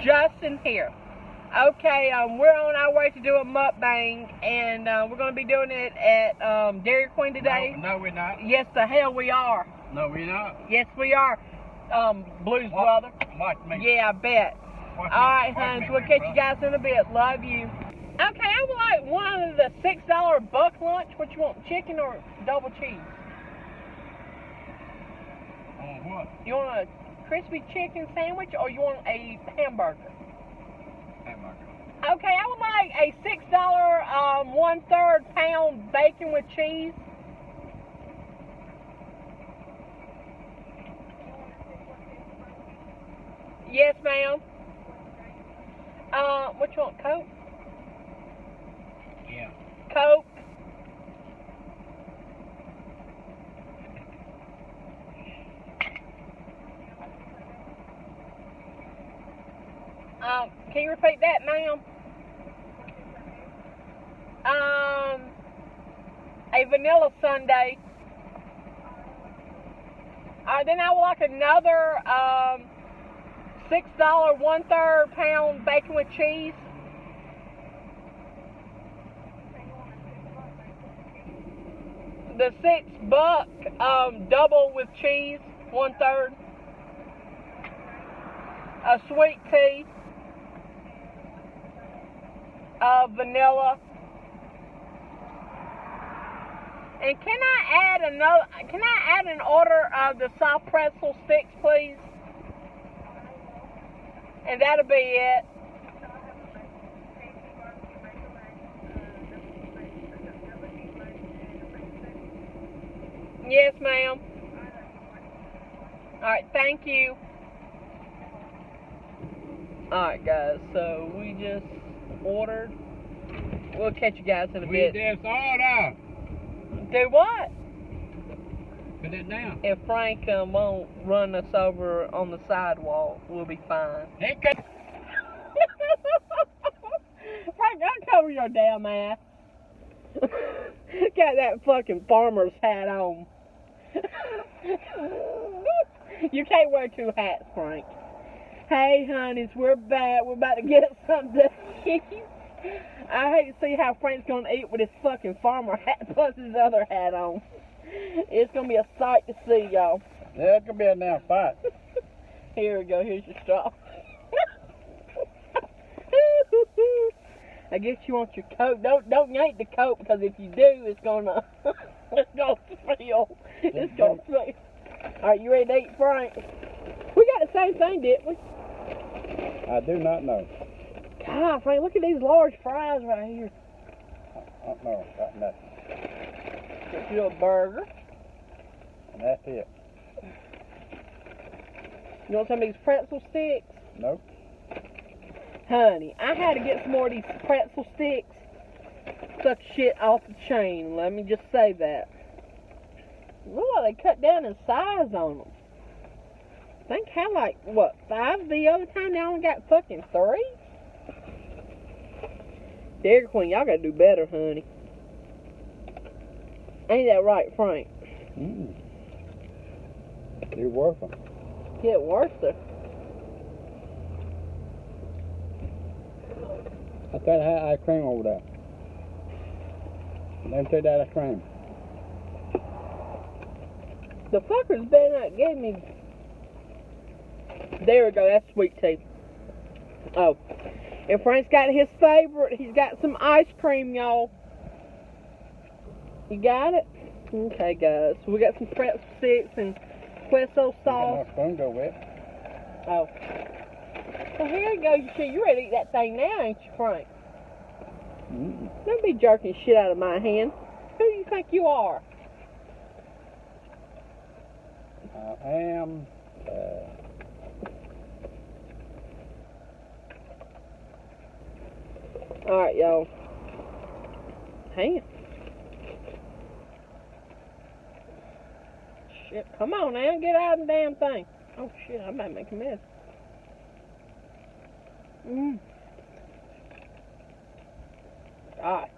Justin here. Okay, we're on our way to do a mukbang, and we're going to be doing it at Dairy Queen today. No, we're not. Yes, the hell we are. No, we're not. Yes, we are. Blues brother. Watch me. Yeah, I bet. Alright, honey, we'll catch you guys in a bit. Love you. Okay, I would like one of the $6 buck lunch. What you want, chicken or double cheese? What? You want a crispy chicken sandwich or you want a hamburger? Hamburger. Okay, I would like a $6 1/3 pound bacon with cheese. Yes, ma'am. What you want, Coke? Yeah. Coke. Can you repeat that, ma'am? A vanilla sundae. Then I would like another $6 1/3 pound bacon with cheese. The $6 double with cheese, 1/3. A sweet tea. Vanilla. And can I add an order of the soft pretzel sticks, please? And that'll be it. Yes, ma'am. Alright, thank you. Alright, guys, so we just ordered. We'll catch you guys in a bit. We just ordered. Do what? Put it down. If Frank won't run us over on the sidewalk, we'll be fine. It could. Frank, don't cover your damn ass. Got that fucking farmer's hat on. You can't wear two hats, Frank. Hey, honeys, we're back. We're about to get something to eat. I hate to see how Frank's gonna eat with his fucking farmer hat plus his other hat on. It's gonna be a sight to see, y'all. Yeah, it could be a damn fight. Here we go. Here's your straw. I guess you want your coat. Don't yank the coat, because if you do, it's gonna spill. It's gonna spill. All right, you ready to eat, Frank? We got the same thing, didn't we? I do not know. God, Frank, look at these large fries right here. I don't know. Got nothing. Get you a burger. And that's it. You want some of these pretzel sticks? Nope. Honey, I had to get some more of these pretzel sticks. Suck shit off the chain. Let me just say that. Look like they cut down in size on them. I think had like, what, 5 the other time? Now I only got fucking 3? Dairy Queen, y'all gotta do better, honey. Ain't that right, Frank? You're worth them. Get worse. I thought I had ice cream over there. Let me take that ice cream. The fuckers better not give me. There we go, that's sweet tea. Oh. And Frank's got his favorite. He's got some ice cream, y'all. You got it? Okay, guys. So we got some pretzel sticks and queso sauce. My spoon go wet. Oh. Well, here you go. You ready to eat that thing now, ain't you, Frank? Don't be jerking shit out of my hand. Who do you think you are? I am. Alright, y'all. Damn. Shit, come on now, get out of the damn thing. Oh shit, I might make a mess. God.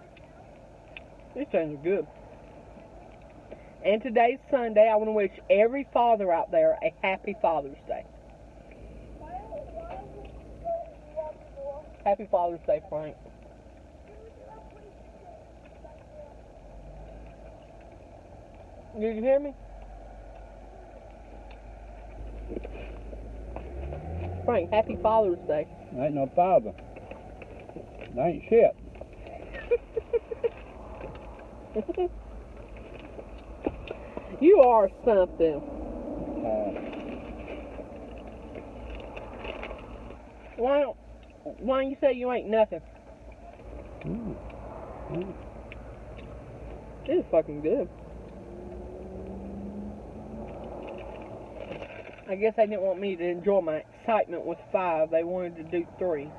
These things are good. And today's Sunday. I want to wish every father out there a happy Father's Day. Happy Father's Day, Frank. Did you hear me? Frank, happy Father's Day. Ain't no father. Ain't shit. You are something. Why don't you say you ain't nothing? This is fucking good. I guess they didn't want me to enjoy my excitement with 5. They wanted to do 3.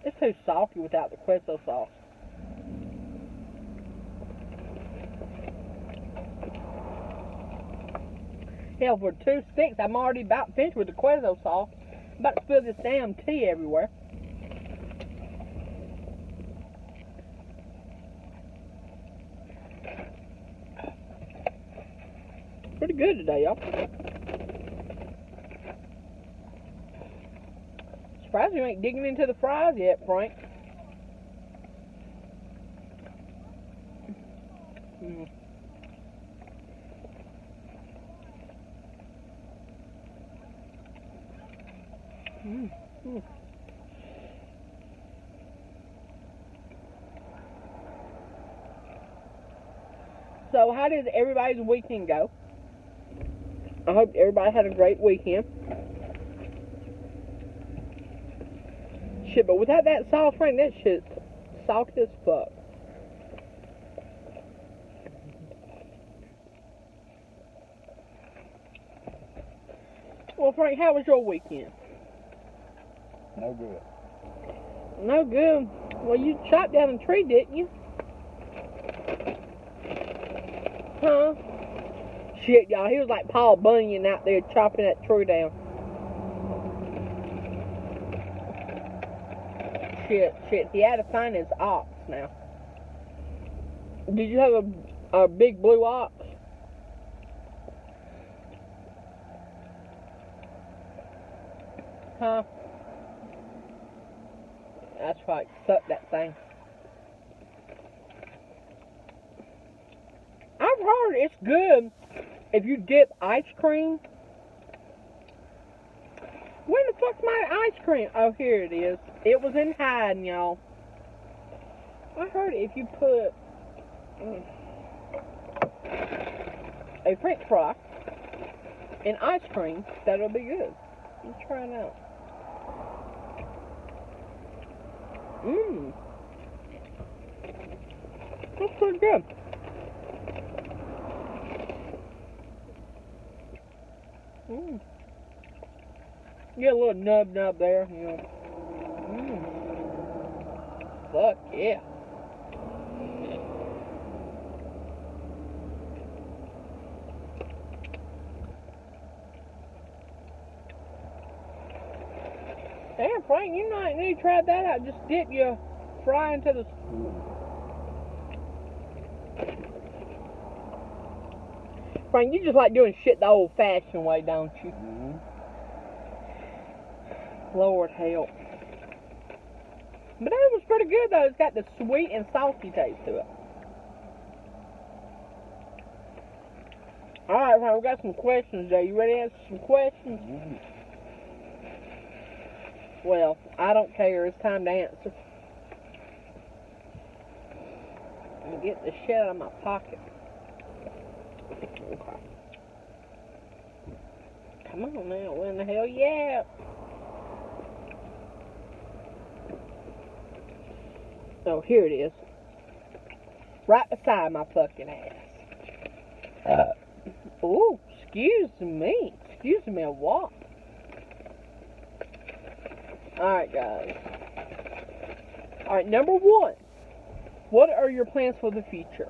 It's too salty without the queso sauce. Hell, for 2 sticks, I'm already about finished with the queso sauce. I'm about to spill this damn tea everywhere. Pretty good today, y'all. Surprised you ain't digging into the fries yet, Frank. So, how did everybody's weekend go? I hope everybody had a great weekend. Shit, but without that sauce, Frank, that shit's salty as fuck. Well, Frank, how was your weekend? No good. No good. Well, you chopped down a tree, didn't you? Huh? Shit, y'all, he was like Paul Bunyan out there chopping that tree down. Shit, he had to find his ox now. Did you have a big blue ox? Huh? That's right, suck that thing. I've heard it's good if you dip ice cream. Where the fuck's my ice cream? Oh, here it is. It was in hiding, y'all. I heard if you put a french fry in ice cream, that'll be good. Let's try it out. That's pretty good. Get a little nub there, you know. Fuck yeah. Damn, Frank, you might need to try that out. Just dip your fry into the... Frank, you just like doing shit the old-fashioned way, don't you? Lord help. But that was pretty good, though. It's got the sweet and salty taste to it. Alright, Frank, we got some questions, Jay. You ready to answer some questions? Well, I don't care. It's time to answer. Let me get the shit out of my pocket. Okay. Come on now. When the hell you at? Oh, here it is. Right beside my fucking ass. Oh, excuse me. Excuse me, what? Alright, guys. Alright, number 1. What are your plans for the future?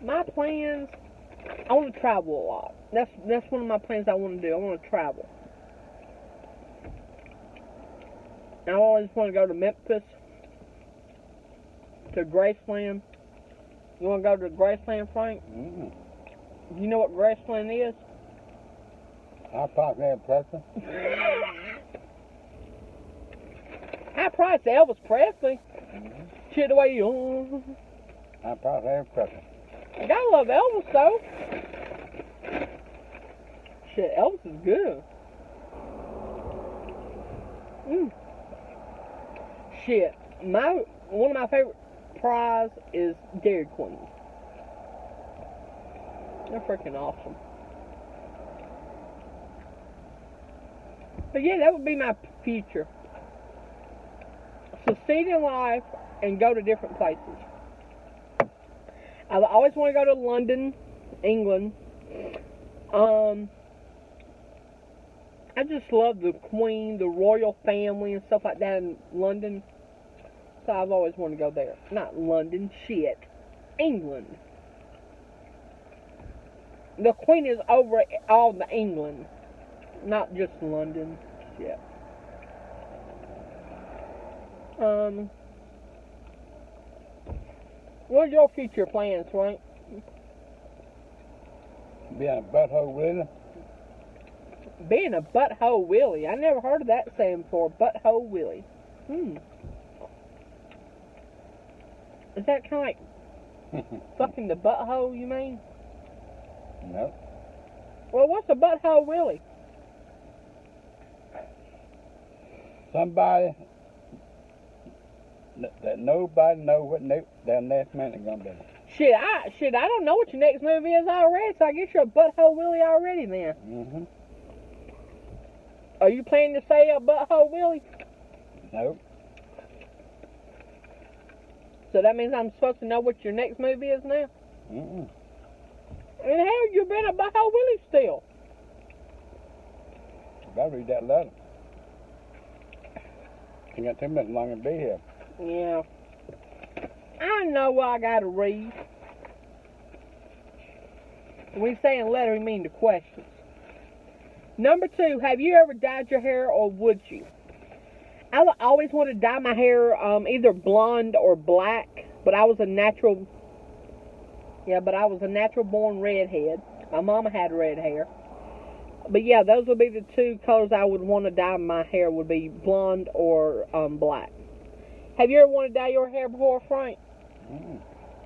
My plans, I want to travel a lot. That's one of my plans I want to do. I want to travel. I always want to go to Memphis, to Graceland, You want to go to the grassland, Frank? Mm-mm. You know what grassland is? High price Elvis Presley. High price Elvis Presley. Mm-hmm. Shit, the way you. High price Elvis Presley. I gotta love Elvis though. Shit, Elvis is good. Shit, one of my favorite fries is Dairy Queen. They're freaking awesome. But yeah, that would be my future. Succeed in life and go to different places. I always want to go to London, England. I just love the Queen, the royal family, and stuff like that in London. So I've always wanted to go there. Not London, shit. England. The Queen is over all the England. Not just London. Shit. What are your future plans, Frank? Being a butthole Willie. Being a butthole Willie. I never heard of that saying before. Butthole Willie. Is that kind of like fucking the butthole, you mean? No. Well, what's a butthole Willie? Somebody that nobody knows what their next minute is gonna be. Shit, I don't know what your next movie is already, so I guess you're a butthole Willie already then. Mm-hmm. Are you planning to say a butthole Willie? Nope. So that means I'm supposed to know what your next movie is now? Mm-mm. And hell, you've been a butthole Willie still. I gotta read that letter. You got 10 minutes longer to be here. Yeah. I know what I gotta read. When he's saying letter, he mean the questions. Number 2, have you ever dyed your hair, or would you? I always wanted to dye my hair either blonde or black, but I was a natural born redhead. My mama had red hair. But yeah, those would be the 2 colors I would want to dye my hair, would be blonde or black. Have you ever wanted to dye your hair before, Frank? Mm-mm.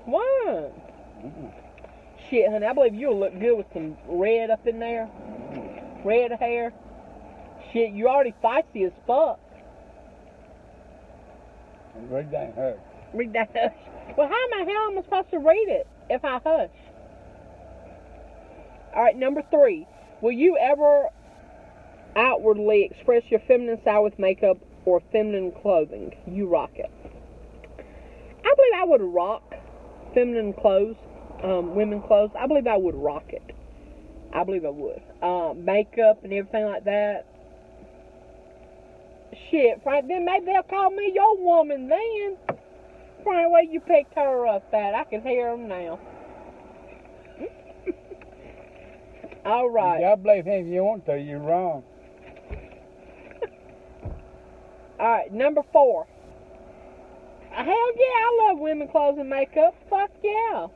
Why? Mm-mm. Shit, honey, I believe you'll look good with some red up in there. Mm-mm. Red hair. Shit, you already feisty as fuck. Read that hush. Read that hush. Well, how am I supposed to read it if I hush? Alright, number 3. Will you ever outwardly express your feminine side with makeup or feminine clothing? You rock it. I believe I would rock feminine clothes, women's clothes. I believe I would rock it. I believe I would. Makeup and everything like that. Shit, Frank, then maybe they'll call me your woman then. Frank, where you picked her up at? I can hear them now. All right. You gotta believe him if you want to. You're wrong. All right, number 4. Hell yeah, I love women clothes and makeup. Fuck yeah.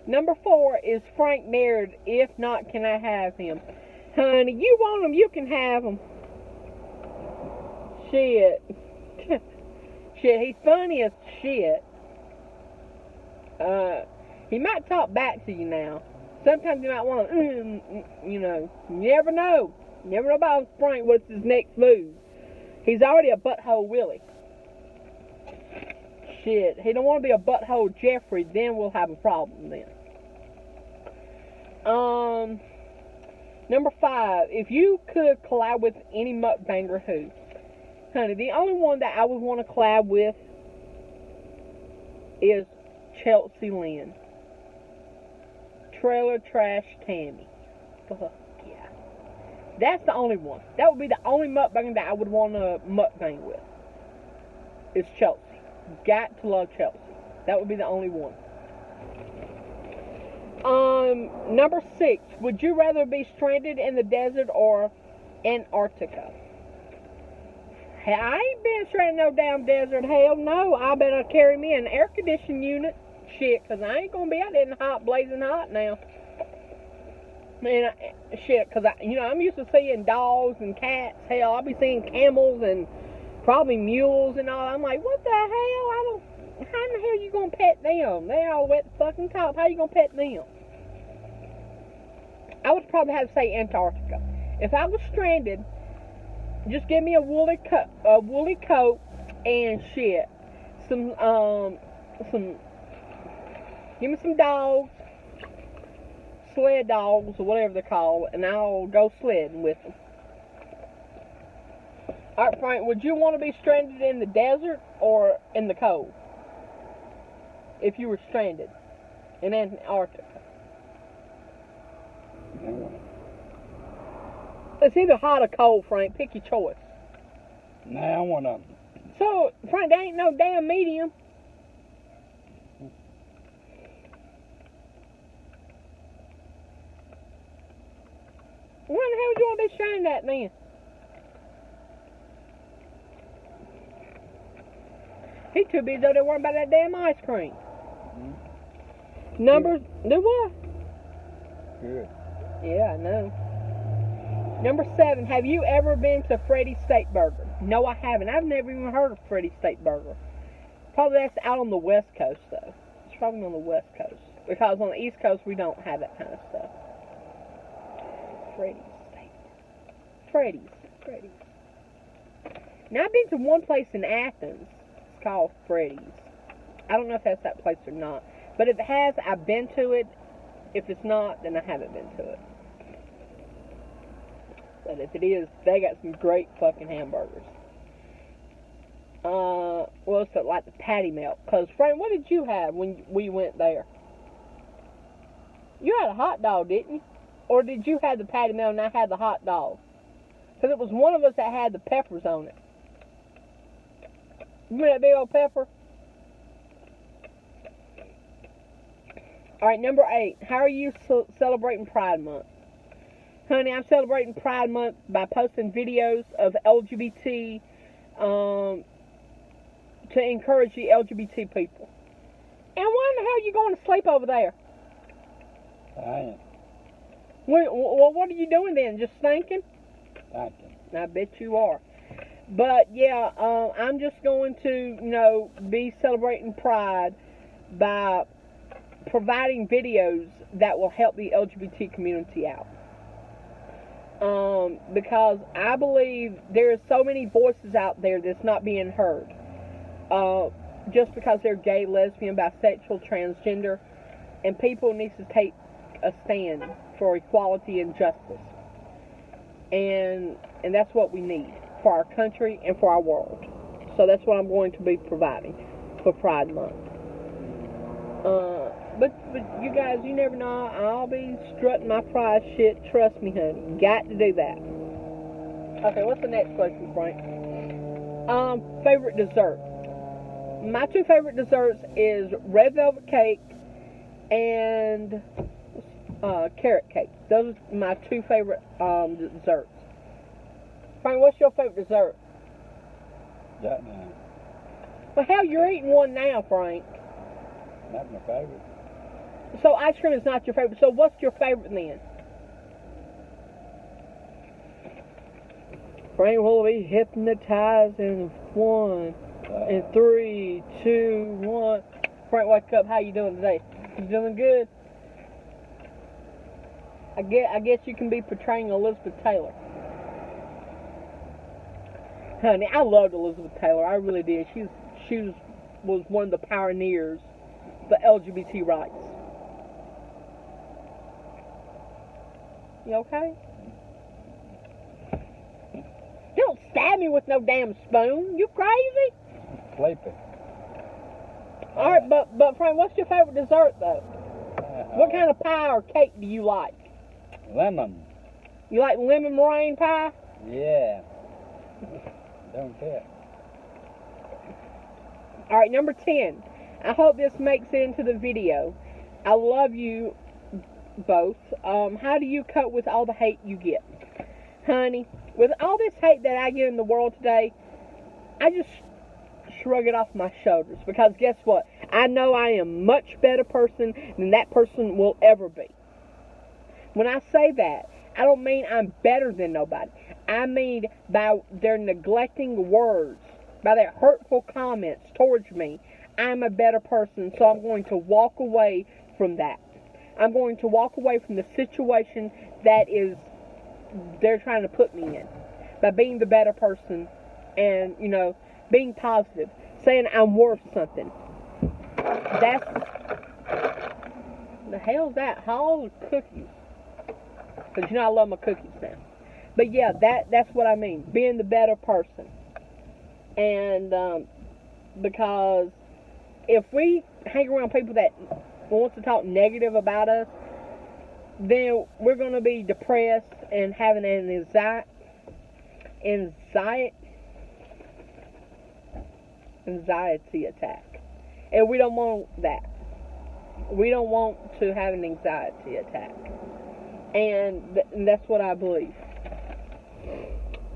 Number 4, is Frank married? If not, can I have him? Honey, you want him, you can have him. Shit. Shit, he's funny as shit. He might talk back to you now. Sometimes you might want to, you know. You never know. You never know about Frank, what's his next move. He's already a butthole Willie. Shit, he don't want to be a butthole Jeffrey, then we'll have a problem then. Number 5, if you could collab with any mukbanger, who? Honey, the only one that I would want to collab with is Chelsea Lynn. Trailer Trash Tammy. Fuck yeah. That's the only one. That would be the only mukbanger that I would want to mukbang with. Is Chelsea. Got to love Chelsea. That would be the only one. Number 6. Would you rather be stranded in the desert or Antarctica? I ain't been stranded in no damn desert. Hell no. I better carry me an air conditioning unit. shit, because I ain't going to be out there in the hot, blazing hot now. Man, shit, because, I'm used to seeing dogs and cats. Hell, I'll be seeing camels and probably mules and all. I'm like, what the hell? How in the hell you going to pet them? They all wet the fucking top. How you going to pet them? I would probably have to say Antarctica. If I was stranded, just give me a woolly coat and shit. Give me some dogs, sled dogs or whatever they're called, and I'll go sledding with them. Alright, Frank, would you want to be stranded in the desert or in the cold? If you were stranded in Antarctica. It's either hot or cold, Frank. Pick your choice. Nah, I want to. So, Frank, there ain't no damn medium. When the hell would you want to be stranded at then? He too busy though, they're worrying about that damn ice cream. Mm-hmm. Numbers, do what? Good. Yeah, I know. Number 7, have you ever been to Freddy's Steak Burger? No, I haven't. I've never even heard of Freddy's Steak Burger. Probably that's out on the West Coast, though. It's probably on the West Coast. Because on the East Coast, we don't have that kind of stuff. Freddy's Steak. Freddy's. Now, I've been to one place in Athens. It's called Freddy's. I don't know if that's that place or not. But if it has, I've been to it. If it's not, then I haven't been to it. But if it is, they got some great fucking hamburgers. Well, it's like the patty melt. Because, Frank, what did you have when we went there? You had a hot dog, didn't you? Or did you have the patty melt and I had the hot dog? Because it was one of us that had the peppers on it. You remember that big old pepper? Alright, number 8. How are you celebrating Pride Month? Honey, I'm celebrating Pride Month by posting videos of LGBT, to encourage the LGBT people. And why in the hell are you going to sleep over there? I am. Well, what are you doing then? Just thinking? Thinking. I bet you are. But, yeah, I'm just going to, be celebrating Pride by providing videos that will help the LGBT community out. Because I believe there are so many voices out there that's not being heard. Just because they're gay, lesbian, bisexual, transgender, and people need to take a stand for equality and justice. And that's what we need for our country and for our world. So that's what I'm going to be providing for Pride Month. But you guys, you never know. I'll be strutting my pride shit. Trust me, honey. Got to do that. Okay, what's the next question, Frank? Favorite dessert. My 2 favorite desserts is red velvet cake and carrot cake. Those are my 2 favorite desserts. Frank, what's your favorite dessert? That now. Well, hell, you're eating one now, Frank. Not my favorite. So ice cream is not your favorite. So what's your favorite then? Frank will be hypnotized in 1, in 3, 2, 1. Frank, wake up. How you doing today? You doing good? I guess you can be portraying Elizabeth Taylor. Honey, I loved Elizabeth Taylor. I really did. She was one of the pioneers of the LGBT rights. You okay? You don't stab me with no damn spoon. You crazy? Sleeping. Alright, but Frank, what's your favorite dessert though? What kind of pie or cake do you like? Lemon. You like lemon meringue pie? Yeah. Don't care. Alright, number 10. I hope this makes it into the video. I love you both. How do you cope with all the hate you get? Honey, with all this hate that I get in the world today, I just shrug it off my shoulders. Because guess what? I know I am a much better person than that person will ever be. When I say that, I don't mean I'm better than nobody. I mean by their neglecting words, by their hurtful comments towards me, I'm a better person, so I'm going to walk away from that. I'm going to walk away from the situation that they're trying to put me in. By being the better person and, being positive. Saying I'm worth something. That's... The hell's that? Hall cookies? Because I love my cookies now. But yeah, that's what I mean. Being the better person. And because if we hang around people that want to talk negative about us, then we're going to be depressed and having an anxiety attack. And we don't want that. We don't want to have an anxiety attack. And that's what I believe.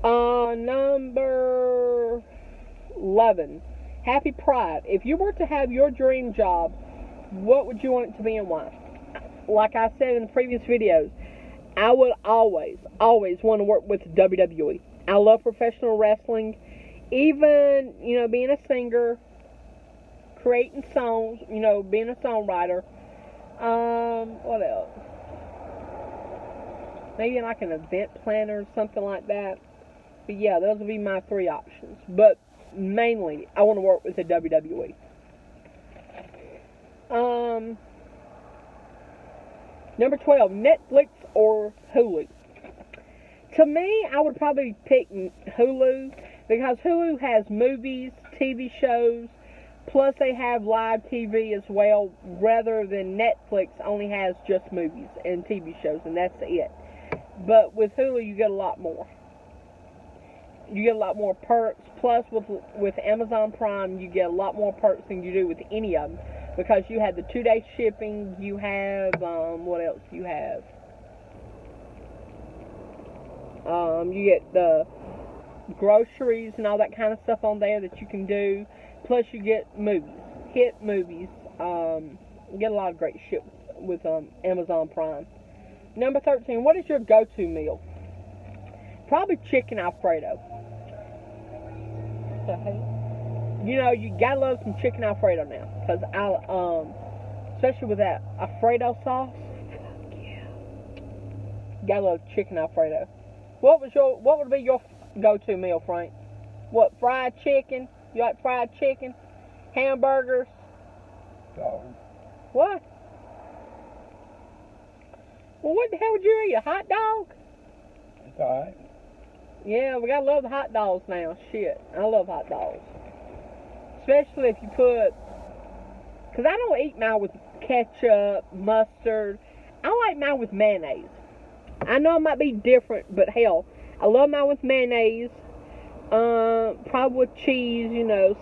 Number 11. Happy Pride. If you were to have your dream job, what would you want it to be and why? Like I said in the previous videos, I would always want to work with WWE. I love professional wrestling. Even, being a singer, creating songs, being a songwriter. What else? Maybe like an event planner or something like that. But yeah, those would be my 3 options. But mainly, I want to work with the WWE. Number 12, Netflix or Hulu. To me, I would probably pick Hulu because Hulu has movies, TV shows, plus they have live TV as well, rather than Netflix only has just movies and TV shows, and that's it. But with Hulu, you get a lot more. You get a lot more perks. Plus, with Amazon Prime, you get a lot more perks than you do with any of them. Because you have the 2-day shipping, you have, what else you have? You get the groceries and all that kind of stuff on there that you can do. Plus, you get movies, hit movies. You get a lot of great shit with Amazon Prime. Number 13, what is your go-to meal? Probably chicken Alfredo. You gotta love some chicken Alfredo now, because especially with that Alfredo sauce. Yeah. Gotta love chicken Alfredo. What would be your go-to meal, Frank? What, fried chicken? You like fried chicken? Hamburgers? Dog. What? Well, what the hell would you eat? A hot dog? It's alright. Yeah, we gotta love the hot dogs now. Shit, I love hot dogs. Especially if you put... Because I don't eat mine with ketchup, mustard. I like mine with mayonnaise. I know it might be different, but hell, I love mine with mayonnaise. Probably with cheese,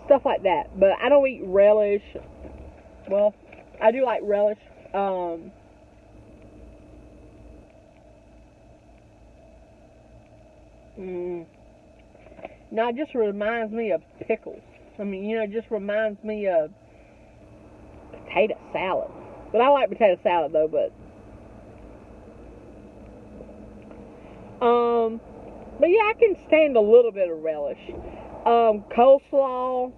stuff like that. But I don't eat relish. Well, I do like relish. No, it just reminds me of pickles. It just reminds me of potato salad. But I like potato salad, though, but yeah, I can stand a little bit of relish. Coleslaw,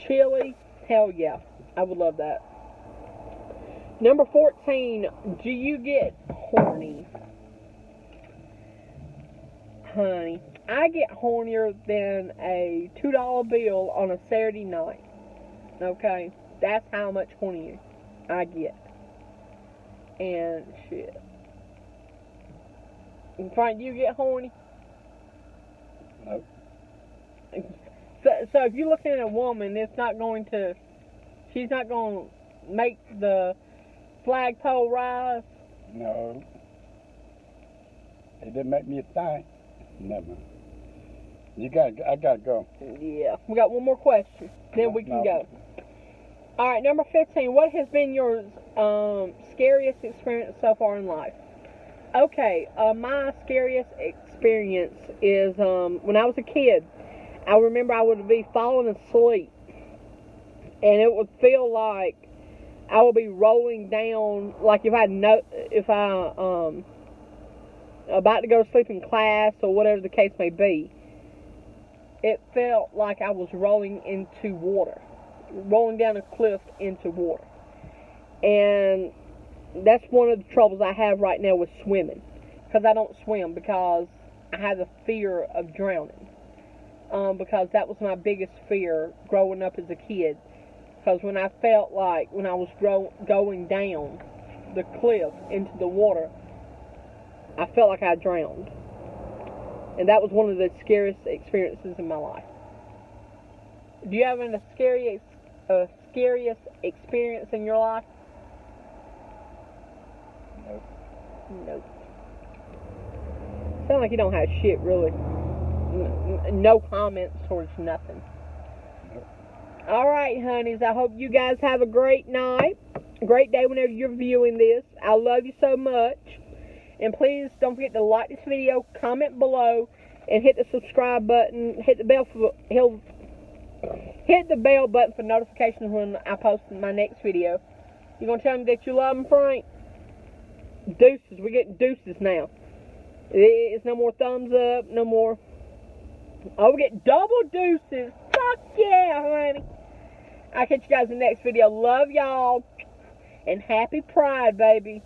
chili, hell yeah, I would love that. Number 14, do you get horny? Honey, I get hornier than a $2 bill on a Saturday night. Okay? That's how much hornier I get. And shit. And Frank, do you get horny? Nope. So if you're looking at a woman, she's not going to make the flagpole rise? No. It didn't make me a thing. Never. I gotta go. Yeah. We got one more question. Then we can go. Alright, number 15. What has been your scariest experience so far in life? Okay, my scariest experience is when I was a kid. I remember I would be falling asleep, and it would feel like I would be rolling down, like if I about to go to sleep in class or whatever the case may be. It felt like I was rolling into water, rolling down a cliff into water. And that's one of the troubles I have right now with swimming, because I don't swim because I have the fear of drowning. Because that was my biggest fear growing up as a kid. Because when I felt like when I was going down the cliff into the water, I felt like I drowned. And that was one of the scariest experiences in my life. Do you have any scariest experience in your life? Nope. Nope. Sound like you don't have shit, really. No comments towards nothing. Nope. Alright, honeys. I hope you guys have a great night. Great day whenever you're viewing this. I love you so much. And please don't forget to like this video, comment below, and hit the subscribe button. Hit the bell button for notifications when I post my next video. You gonna tell me that you love them, Frank? Deuces. We're getting deuces now. It's no more thumbs up. No more. Oh, we get double deuces. Fuck yeah, honey. I'll catch you guys in the next video. Love y'all. And happy Pride, baby.